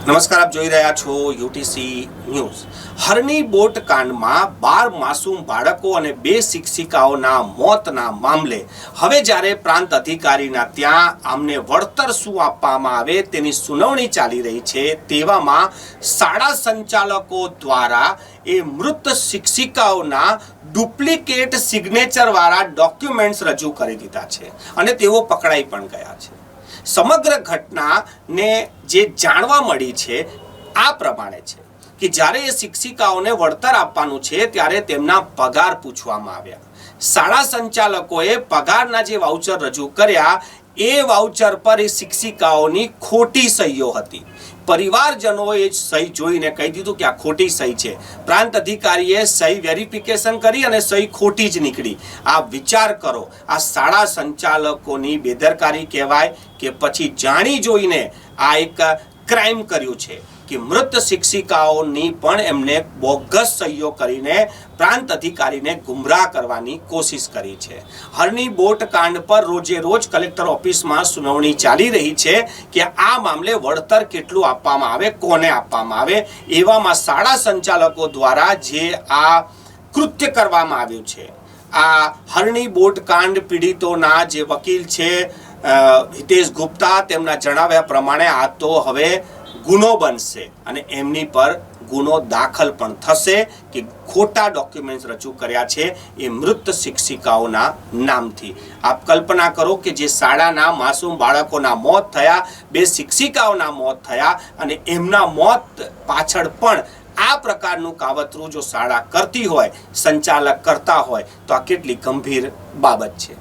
નમસ્કાર, આપ જોઈ રહ્યા છો યુટીસી ન્યૂઝ। હરની બોટ કાંડમાં 12 માસૂમ બાળકો અને 2 શિક્ષિકાઓના મોતના મામલે હવે જ્યારે પ્રાંત અધિકારીના ત્યાં આમને વળતર શું આપવામાં આવે તેની સુનાવણી ચાલી રહી છે, તેવામાં શાળા સંચાલકો દ્વારા એ મૃત શિક્ષિકાઓના ડુપ્લિકેટ સિગ્નેચર વાળા ડોક્યુમેન્ટ્સ રજૂ કરી દીધા છે અને તેઓ પકડાઈ પણ ગયા છે। સમગ્ર ઘટનાને જે જાણવા મળી છે આ પ્રમાણે છે કે જ્યારે એ શિક્ષિકાઓને વળતર આપવાનું છે ત્યારે તેમના પગાર પૂછવામાં આવ્યા। શાળા સંચાલકોએ પગારના જે વાઉચર રજૂ કર્યા એ વાઉચર પર એ શિક્ષિકાઓની ખોટી સહીઓ હતી। પરિવારજનોએ સહી જોઈને કહી દીધું કે આ ખોટી સહી છે। પ્રાંત અધિકારીએ સહી વેરિફિકેશન કરી અને સહી ખોટી જ નીકળી। આ વિચાર કરો, આ શાળા સંચાલકોની બેદરકારી કહેવાય કે પછી જાણી જોઈને આ એક ક્રાઇમ કર્યું છે કે મૃત શિક્ષિકાઓની પણ એમને બોગસ સહીઓ કરીને પ્રાંત અધિકારીને ગુમરાહ કરવાની કોશિશ કરી છે। હરની બોટ કાંડ પર રોજે રોજ કલેક્ટર ઓફિસમાં સુનાવણી ચાલી રહી છે કે આ મામલે વળતર કેટલું આપવામાં આવે, કોને આપવામાં આવે। એવામાં શાળા સંચાલકો દ્વારા જે આ કૃત્ય કરવામાં આવ્યું છે, આ હરની બોટ કાંડ પીડિતોના જે વકીલ છે હિતેશ ગુપ્તા, તેમના જણાવ્યા પ્રમાણે આ તો હવે ગુનો બનશે અને એમની પર ગુનો દાખલ પણ થશે કે ખોટા ડોક્યુમેન્ટ્સ રજૂ કર્યા છે એ મૃત શિક્ષિકાઓના નામથી। આપ કલ્પના કરો કે જે શાળાના માસૂમ બાળકોના મોત થયા, 2 શિક્ષિકાઓના મોત થયા અને એમના મોત પાછળ પણ આ પ્રકારનું કાવતરું જો શાળા કરતી હોય, સંચાલક કરતા હોય તો આ કેટલી ગંભીર બાબત છે।